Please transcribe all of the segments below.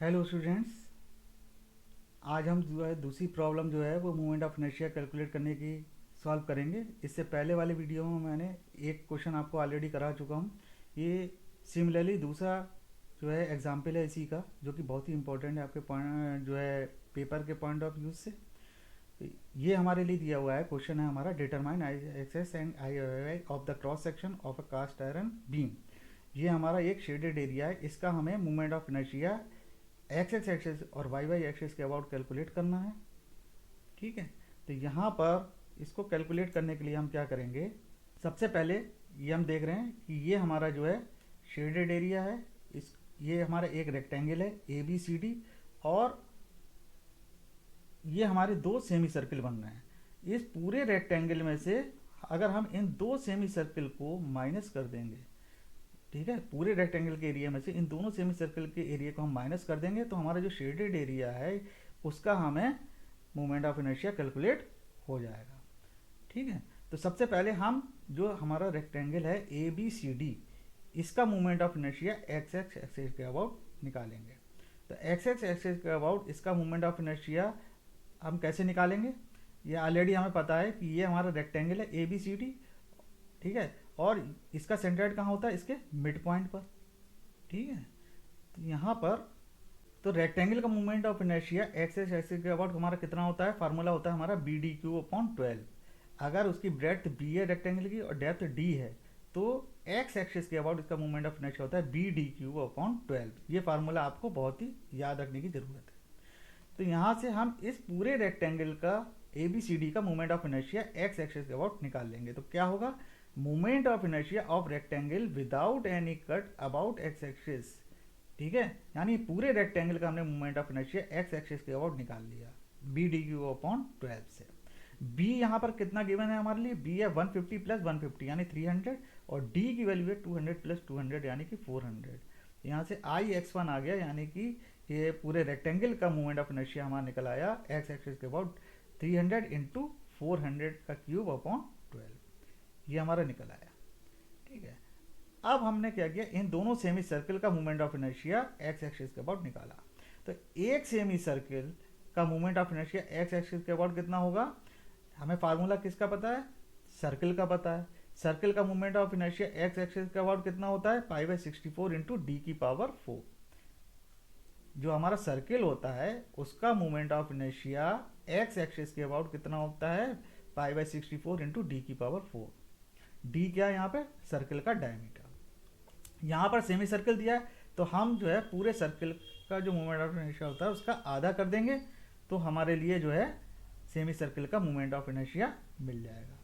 Hello students. आज हम जो है दूसरी प्रॉब्लम जो है वो मोमेंट ऑफ इनर्शिया कैलकुलेट करने की सॉल्व करेंगे। इससे पहले वाले वीडियो में मैंने एक क्वेश्चन आपको ऑलरेडी करा चुका हूँ। ये सिमिलरली दूसरा जो है एग्जाम्पल है इसी का, जो कि बहुत ही इंपॉर्टेंट है आपके पॉइंट जो है पेपर के पॉइंट ऑफ व्यू से। तो ये हमारे लिए दिया हुआ है, क्वेश्चन है हमारा, determine I axis and I of the cross section of a cast iron beam. ये हमारा एक शेडेड एरिया है, इसका हमें moment of inertia x axis और वाई वाई एक्सिस के अबाउट कैलकुलेट करना है। ठीक है, तो यहाँ पर इसको कैलकुलेट करने के लिए हम क्या करेंगे, सबसे पहले ये हम देख रहे हैं कि ये हमारा जो है शेडेड एरिया है। इस ये हमारा एक रेक्टेंगल है ए बी सी डी, और ये हमारे दो सेमी सर्किल बन रहे हैं। इस पूरे रेक्टेंगल में से अगर हम इन दो सेमी सर्किल को माइनस कर देंगे, ठीक है, पूरे रेक्टेंगल के एरिया में से इन दोनों सेमी सर्कल के एरिया को हम माइनस कर देंगे, तो हमारा जो शेडेड एरिया है उसका हमें मोमेंट ऑफ इनर्शिया कैलकुलेट हो जाएगा। ठीक है, तो सबसे पहले हम जो हमारा रेक्टेंगल है ए बी सी डी, इसका moment of inertia x x axis के अबाउट निकालेंगे। तो एक्स एक्स एक्सिस के अबाउट इसका मोमेंट ऑफ इनर्शिया हम कैसे निकालेंगे, ये ऑलरेडी हमें पता है कि ये हमारा रेक्टेंगल है ए बी सी डी। ठीक है, और इसका सेंटर्ड कहाँ होता है, इसके मिड पॉइंट पर। ठीक है, तो यहाँ पर तो रेक्टेंगल का moment of inertia x x axis के अबाउट हमारा कितना होता है, फार्मूला होता है हमारा बी डी क्यू अपॉन 12। अगर उसकी ब्रेड्थ बी है रेक्टेंगल की और डेप्थ डी है, तो एक्स एक्सिस के अबाउट इसका मोमेंट ऑफ इनर्शिया होता है बी डी क्यू अपॉन 12। ये फार्मूला आपको बहुत ही याद रखने की जरूरत है। तो यहाँ से हम इस पूरे रेक्टेंगल का ए बी सी डी का moment of inertia x axis के अबाउट निकाल लेंगे। तो क्या होगा, moment of inertia of rectangle without any cut about x axis. ठीक है, यानी पूरे रेक्टेंगल का हमने moment of inertia x axis के अबाउट निकाल लिया बी डी क्यू अपॉन 12 से। बी यहाँ पर कितना गिवन है हमारे लिए, बी है 150 प्लस 150 यानी 300, और डी की वैल्यू है 200 प्लस 200 यानी कि 400। यहाँ से आई एक्स वन आ गया, यानी कि ये पूरे रेक्टेंगल का मोमेंट ऑफ इनर्शिया हमारा निकल आया एक्स एक्सिस के अबाउट 300 इंटू 400 का क्यूब अपॉन 12। ये हमारा निकल आया। ठीक है, अब हमने क्या किया, इन दोनों सेमी सर्कल का moment of inertia x axis के अबाउट निकाला। तो एक सेमी सर्कल का moment of inertia x axis के अबाउट कितना होगा, हमें फार्मूला किसका पता है, सर्कल का पता है। सर्कल का moment of inertia x axis के अबाउट कितना होता है, पाई बाई 64 इंटू डी की पावर 4। जो हमारा सर्किल होता है उसका moment of inertia x axis के अबाउट कितना होता है, पाई बाई 64 इंटू डी की पावर 4। डी क्या है यहाँ पे, सर्किल का डायमीटर। यहाँ पर सेमी सर्किल दिया है, तो हम जो है पूरे सर्किल का जो मोमेंट ऑफ इनर्शिया होता है उसका आधा कर देंगे, तो हमारे लिए जो है सेमी सर्किल का मोमेंट ऑफ इनर्शिया मिल जाएगा।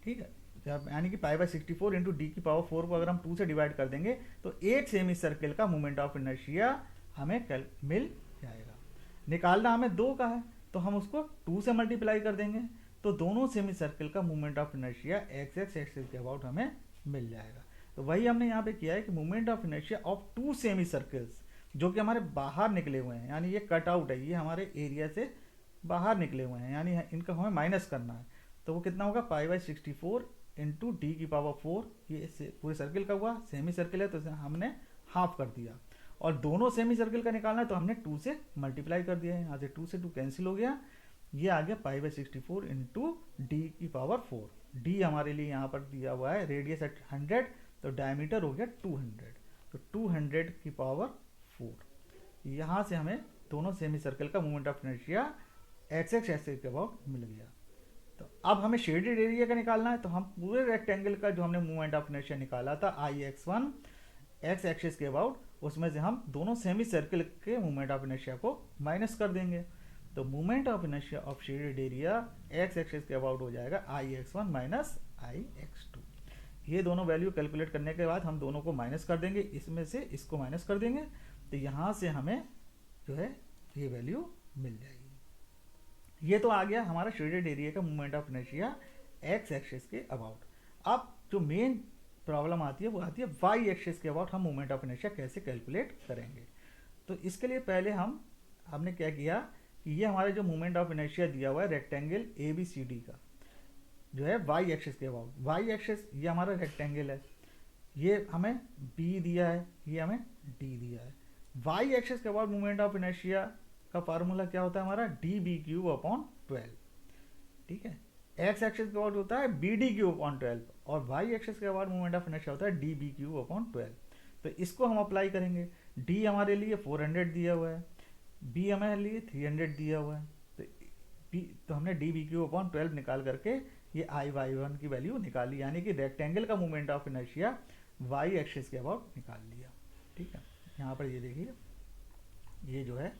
ठीक है, जब यानी कि पाई बाई 64 इंटू डी की पावर 4 को अगर हम 2 से डिवाइड कर देंगे, तो एक सेमी सर्किल का मोमेंट ऑफ इनर्शिया हमें मिल जाएगा। निकालना हमें 2 का है, तो हम उसको 2 से मल्टीप्लाई कर देंगे, तो दोनों सेमी सर्किल का moment of inertia x x axis के अबाउट हमें मिल जाएगा। तो वही हमने यहाँ पे किया है कि moment of inertia of 2 semi circles जो कि हमारे बाहर निकले हुए हैं, यानी ये कट आउट है, ये हमारे एरिया से बाहर निकले हुए हैं, यानी इनका हमें माइनस करना है। तो वो कितना होगा, पाई बाई 64 इंटू डी की पावर 4। ये पूरे सर्किल का हुआ, सेमी सर्किल है तो हमने हाफ कर दिया, और दोनों सेमी सर्किल का निकालना है तो हमने 2 से मल्टीप्लाई कर दिया है। यहाँ से 2 से 2 कैंसिल हो गया, ये आ गया पाई बाई 64 इंटू डी की पावर 4। डी हमारे लिए यहाँ पर दिया हुआ है रेडियस एट 100, तो डायमीटर हो गया 200, तो 200 की पावर 4। यहाँ से हमें दोनों सेमी सर्किल का moment of inertia x x axis के अबाउट मिल गया। तो अब हमें शेडेड एरिया का निकालना है, तो हम पूरे रेक्टेंगल का जो हमने मोमेंट ऑफ इनर्शिया निकाला था I x one x axis के अबाउट, उसमें से हम दोनों सेमी सर्किल के मोमेंट ऑफ इनर्शिया को माइनस कर देंगे। तो moment of inertia of shaded area x axis के अबाउट हो जाएगा I x one minus I x two. ये दोनों वैल्यू कैलकुलेट करने के बाद हम दोनों को माइनस कर देंगे, इसमें से इसको माइनस कर देंगे, तो यहाँ से हमें जो है ये वैल्यू मिल जाएगी। ये तो आ गया हमारा शेडेड एरिया का moment of inertia x axis के अबाउट। अब जो मेन प्रॉब्लम आती है वो आती है वाई एक्सिस के अबाउट हम मोमेंट ऑफ इनर्शिया कैसे कैलकुलेट करेंगे। तो इसके लिए पहले हमने क्या किया कि ये हमारा जो मोमेंट ऑफ इनर्शिया दिया हुआ है rectangle A B C D का, जो है वाई एक्सिस के अबाउट। वाई एक्सिस ये हमारा रेक्टेंगल है, ये हमें बी दिया है, ये हमें डी दिया है। वाई एक्सिस के अबाउट मोमेंट ऑफ इनर्शिया का फार्मूला क्या होता है हमारा, डी बी क्यूब अपॉन 12, ठीक है। एक्स एक्सिस के अबाउट होता है बी डी क्यूब अपॉन 12 और वाई एक्सिस के अबाउट मोमेंट ऑफ इनर्शिया होता है डी बी क्यूब अपॉन 12। तो इसको हम अप्लाई करेंगे। डी हमारे लिए 400 दिया हुआ है, बी हमारे लिए 300 दिया हुआ है, तो हमने डी बी क्यू अपॉन 12 निकाल करके ये आई वाई वन की वैल्यू निकाली, यानी कि रेक्टेंगल का moment of inertia y axis के अबाउट निकाल लिया, ठीक है। यहाँ पर ये देखिए, ये जो है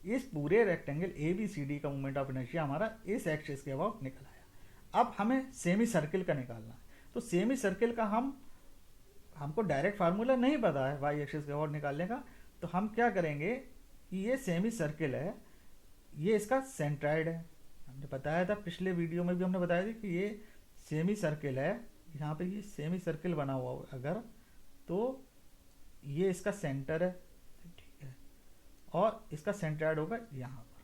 इस पूरे rectangle A B C D का मोमेंट ऑफ इनर्शिया हमारा इस एक्सिस के अबाउट निकल आया। अब हमें सेमी सर्किल का निकालना है, तो सेमी सर्किल का हमको डायरेक्ट फार्मूला नहीं पता है वाई एक्सिस के अबाउट निकालने का, तो हम क्या करेंगे कि ये सेमी सर्किल है, ये इसका सेंट्राइड है, हमने बताया था पिछले वीडियो में भी हमने बताया था कि ये सेमी सर्किल है, यहाँ पे ये सेमी सर्किल बना हुआ हो अगर, तो ये इसका सेंटर है, ठीक है, और इसका सेंट्राइड होगा यहाँ पर,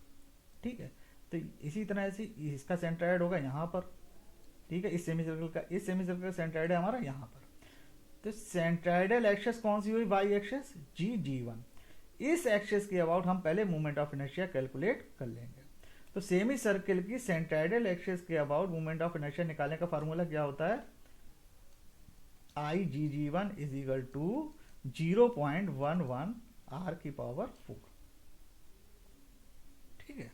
ठीक है। तो इसी तरह से इसका सेंट्राइड होगा यहाँ पर, ठीक है। इस सेमी सर्किल का सेंट्राइड है हमारा यहाँ पर। तो सेंट्राइडल एक्सिस कौन सी हुई, वाई एक्सिस, जी जी वन। इस एक्सिस के अबाउट हम पहले मोमेंट ऑफ इनर्शिया कैलकुलेट कर लेंगे। तो सेमी सर्किल की सेंट्राइडल एक्सिस के अबाउट मोमेंट ऑफ इनर्शिया निकालने का फार्मूला क्या होता है, I G G one is equal to 0.11 R की पावर 4, ठीक है।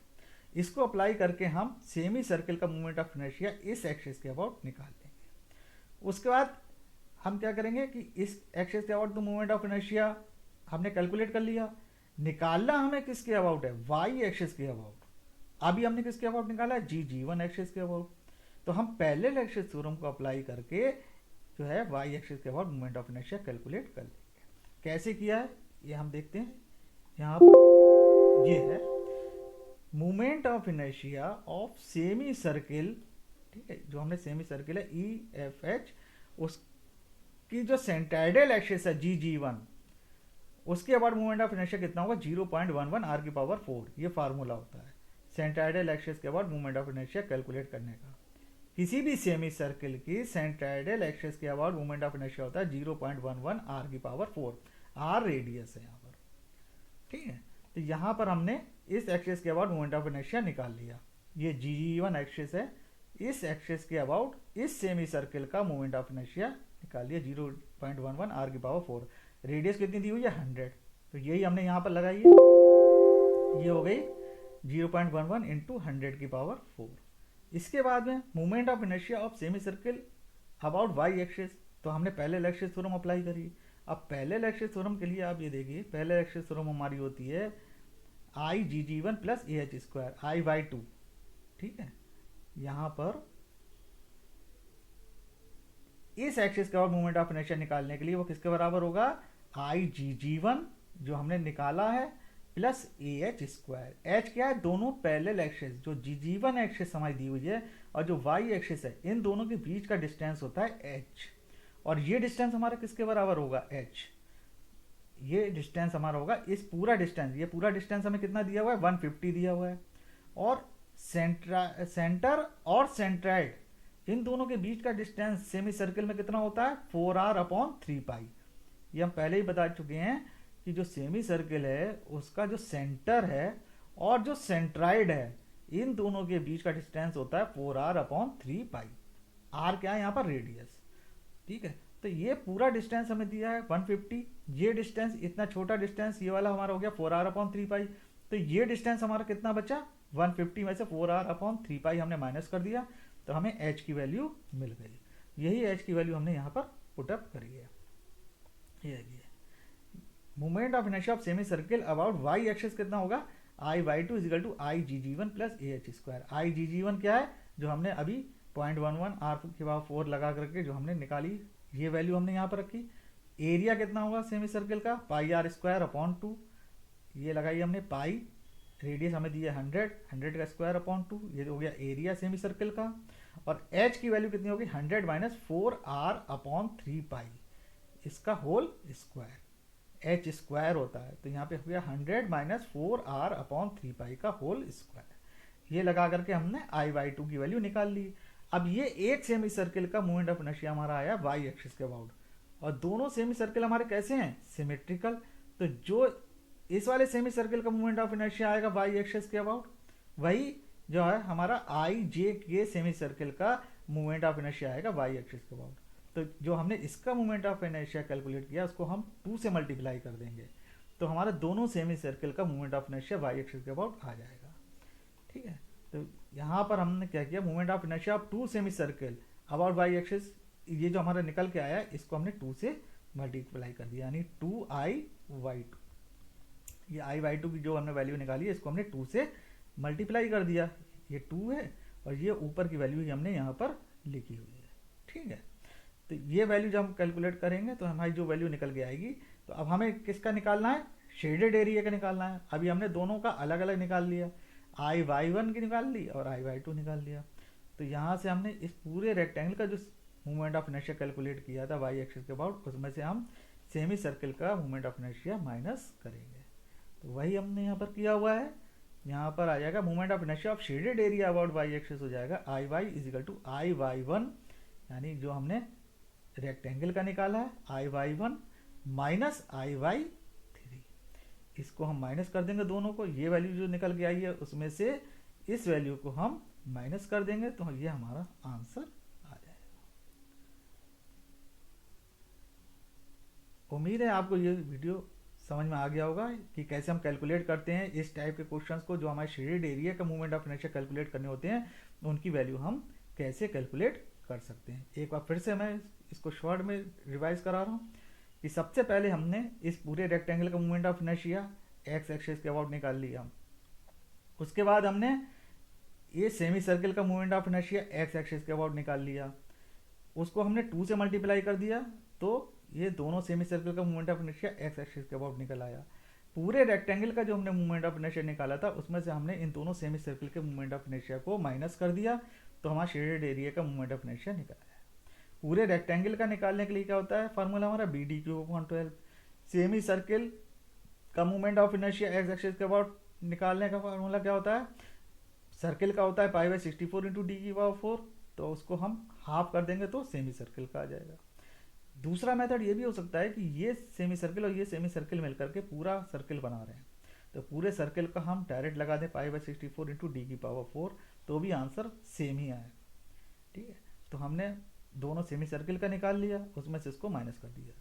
इसको अप्लाई करके हम सेमी सर्किल का मोमेंट ऑफ इनर्शिया इस एक्सिस के अबाउट निकाल लेंगे। उसके बाद हम क्या करेंगे कि इस एक्सिस के अबाउट तो मोमेंट ऑफ इनर्शिया हमने कैलकुलेट कर लिया, निकालना हमें किसके अबाउट है, वाई एक्सिस के अबाउट। अभी हमने किसके अबाउट निकाला है, जी जी वन एक्सिस के अबाउट। तो हम पैरेलल एक्सिस थ्योरम को अप्लाई करके जो है वाई एक्सिस के about moment of inertia calculate कर लेंगे। कैसे किया है ये हम देखते हैं। यहाँ ये है moment of inertia of semi circle, ठीक है, जो हमने सेमी सर्किल है ई एफ एच, उसकी जो सेंट्राइडल एक्सिस है जी जी वन, उसके अबाउट मोमेंट ऑफ इनर्शिया कितना होगा, 0.11 आर की पावर 4। ये फार्मूला होता है सेंट्राइडल एक्सिस के about moment of inertia calculate करने का। किसी भी सेमी सर्किल की सेंट्राइडल एक्सिस के अबाउट मोमेंट ऑफ इनर्शिया होता है 0.11 आर की पावर 4। आर रेडियस है यहाँ पर, ठीक है। तो यहाँ पर हमने इस एक्सिस के अबाउट मोमेंट ऑफ इनर्शिया निकाल लिया। ये जी जी वन एक्सिस है, इस एक्सिस के अबाउट इस सेमी सर्किल का मोमेंट ऑफ इनर्शिया निकाल लिया 0.11 आर की पावर 4। रेडियस कितनी दी हुई है, 100, तो यही हमने यहाँ पर लगाई है, ये हो गई 0.11 इंटू 100 की पावर 4। इसके बाद में moment of inertia of semi circle about Y axis, तो हमने पहले एक्सिस थ्योरम अप्लाई करी। अब पहले एक्सिस थ्योरम के लिए आप ये देखिए, पहले एक्सिस थ्योरम हमारी होती है I G G one plus A H square I Y two, ठीक है। यहाँ पर इस एक्सिस के अबाउट मोमेंट ऑफ इनर्शिया निकालने के लिए वो किसके बराबर होगा, आई जी जी वन जो हमने निकाला है plus A H square. H क्या है, दोनों पैरेलल एक्सिस, जो जी जी वन एक्सिस हमारी दी हुई है और जो वाई एक्सिस है, इन दोनों के बीच का डिस्टेंस होता है एच, और ये डिस्टेंस हमारा किसके बराबर होगा, एच। ये डिस्टेंस हमारा होगा इस पूरा डिस्टेंस, ये पूरा डिस्टेंस हमें कितना दिया हुआ है, 150 दिया हुआ है। और सेंटर और सेंट्राइड, इन दोनों के बीच का डिस्टेंस सेमी सर्किल में कितना होता है, 4r अपॉन 3 पाई। ये हम पहले ही बता चुके हैं कि जो सेमी सर्किल है उसका जो सेंटर है और जो सेंट्राइड है, इन दोनों के बीच का डिस्टेंस होता है 4r अपॉन 3 पाई। r क्या है यहाँ पर, रेडियस, ठीक है। तो ये पूरा डिस्टेंस हमें दिया है 150, ये डिस्टेंस, इतना छोटा डिस्टेंस ये वाला हमारा हो गया 4r अपॉन 3 पाई। तो ये डिस्टेंस हमारा कितना बचा, 150 में से 4r अपॉन 3 पाई हमने माइनस कर दिया, तो हमें h की वैल्यू मिल गई। यही h की वैल्यू हमने यहाँ पर पुटअप करी है। ये moment of inertia of semi circle about Y axis कितना होगा, I Y two is equal to I G G one plus A H square. I G G one क्या है, जो हमने अभी 0.11 आर के बाद 4 लगा करके जो हमने निकाली, ये वैल्यू हमने यहाँ पर रखी। एरिया कितना होगा सेमी सर्किल का, पाई आर स्क्वायर अपॉन 2, ये लगाई हमने पाई। रेडियस हमें दिया 100 का स्क्वायर अपॉन 2, ये हो गया एरिया सेमी सर्किल का। और h की वैल्यू कितनी होगी, 100 माइनस 4r अपॉन 3 पाई, इसका होल स्क्वायर, h स्क्वायर होता है। तो यहाँ पे हो गया 100 माइनस 4r अपॉन 3 पाई का होल स्क्वायर। ये लगा करके हमने आई वाई टू की वैल्यू निकाल ली। अब ये एक सेमी सर्किल का मोमेंट ऑफ इनर्शिया हमारा आया वाई एक्सिस के अबाउट, और दोनों सेमी सर्किल हमारे कैसे हैं, सिमेट्रिकल। तो जो इस वाले सेमी सर्किल का मोमेंट ऑफ इनर्शिया आएगा वाई एक्सिस के अबाउट, वही जो है हमारा आई जे के सेमी सर्किल का मोमेंट ऑफ इनर्शिया आएगा वाई एक्सिस के अबाउट। तो जो हमने इसका मोमेंट ऑफ इनर्शिया कैलकुलेट किया उसको हम 2 से मल्टीप्लाई कर देंगे, तो हमारा दोनों सेमी सर्किल का moment of inertia y axis के अबाउट आ जाएगा। ठीक है, तो यहाँ पर हमने क्या किया, moment of inertia of 2 semi circle about Y axis, ये जो हमारा निकल के आया इसको हमने 2 से मल्टीप्लाई कर दिया, यानी 2i/2। ये i/2 की जो हमने वैल्यू निकाली है इसको हमने 2 से मल्टीप्लाई कर दिया, ये 2 है और ये ऊपर की वैल्यू ही हमने यहाँ पर लिखी हुई है। ठीक है, तो ये वैल्यू जब हम कैलकुलेट करेंगे तो हमारी जो वैल्यू निकल के आएगी, तो अब हमें किसका निकालना है, शेडेड एरिया का निकालना है। अभी हमने दोनों का अलग अलग निकाल लिया, i/1 की निकाल ली और i/2 निकाल लिया। तो यहाँ से हमने इस पूरे रेक्टेंगल का जो मोमेंट ऑफ इनर्शिया कैलकुलेट किया था वाई एक्सिस के अबाउट, उसमें से हम सेमी सर्किल का मोमेंट ऑफ इनर्शिया माइनस करेंगे। तो वही हमने यहाँ पर किया हुआ है। यहाँ पर आ जाएगा moment of inertia of shaded area about Y axis हो जाएगा I Y is equal to i/1, यानी जो हमने रेक्टेंगल का निकाला है i/1 माइनस i/3। इसको हम माइनस कर देंगे दोनों को, ये वैल्यू जो निकल के आई है उसमें से इस वैल्यू को हम माइनस कर देंगे, तो ये हमारा आंसर आ जाएगा। उम्मीद है आपको ये वीडियो समझ में आ गया होगा कि कैसे हम कैलकुलेट करते हैं इस टाइप के क्वेश्चंस को, जो हमारे शेडेड एरिया का मूवमेंट ऑफ इनर्शिया कैलकुलेट करने होते हैं, उनकी वैल्यू हम कैसे कैलकुलेट कर सकते हैं। एक बार फिर से मैं इसको शॉर्ट में रिवाइज करा रहा हूँ कि सबसे पहले हमने इस पूरे रेक्टेंगल का movement of inertia x axis के अबाउट निकाल लिया। उसके बाद हमने ये सेमी सर्किल का movement of inertia x axis के अबाउट निकाल लिया, उसको हमने 2 से मल्टीप्लाई कर दिया, तो ये दोनों सेमी सर्किल का movement of inertia x axis के अबाउट निकल आया। पूरे रेक्टेंगल का जो हमने मूवमेंट ऑफ इनर्शिया निकाला था उसमें से हमने इन दोनों सेमी सर्किल के मूवमेंट ऑफ इनर्शिया को माइनस कर दिया, तो हमारा शेडेड एरिया का मूवमेंट ऑफ इनर्शिया निकल आया। पूरे रेक्टेंगल का निकालने के लिए क्या होता है, फार्मूला हमारा BD/12। सेमी सर्किल का movement of inertia x axis के अबाउट निकालने का फार्मूला क्या होता है, सर्किल का होता है π/64 × d⁴, तो उसको हम हाफ कर देंगे तो सेमी सर्किल का आ जाएगा। दूसरा मेथड ये भी हो सकता है कि ये सेमी सर्किल और ये सेमी सर्किल मिलकर के पूरा सर्किल बना रहे हैं, तो पूरे सर्किल का हम डायरेक्ट लगा दें π/64 × d⁴, तो भी आंसर सेम ही आएगा। ठीक है, तो हमने दोनों सेमी सर्किल का निकाल लिया, उसमें से इसको माइनस कर दिया।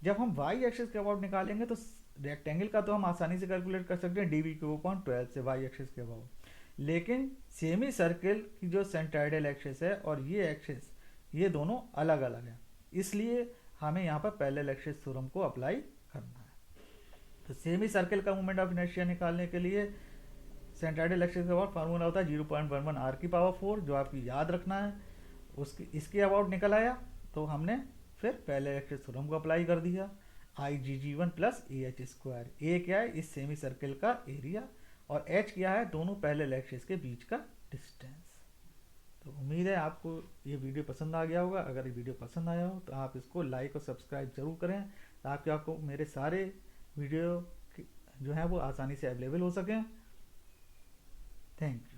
जब हम वाई एक्सिस के अबाउट निकालेंगे तो रेक्टेंगल का तो हम आसानी से कैलकुलेट कर सकते हैं dV/12 से वाई एक्सिस के अबाउट, लेकिन सेमी सर्किल की जो सेंट्राइडल एक्सिस है और ये एक्सिस, ये दोनों अलग अलग हैं, इसलिए हमें यहाँ पर पैरेलल एक्सिस थ्योरम को अप्लाई करना है। तो सेमी सर्किल का मोमेंट ऑफ इनर्शिया निकालने के लिए सेंट्राइडल एक्सिस के अबाउट फार्मूला होता है 0.11 r⁴, जो आपकी याद रखना है। उसकी इसके अबाउट निकल आया, तो हमने फिर पैरेलल एक्सिस थ्योरम को अप्लाई कर दिया, IgG1 + AH²। ए क्या है, इस सेमी सर्किल का एरिया, और H क्या है, दोनों पैरेलल एक्सिस के बीच का डिस्टेंस। तो उम्मीद है आपको ये वीडियो पसंद आ गया होगा। अगर ये वीडियो पसंद आया हो तो आप इसको लाइक और सब्सक्राइब जरूर करें, ताकि आपको मेरे सारे वीडियो जो हैं वो आसानी से अवेलेबल हो सकें। Thank you.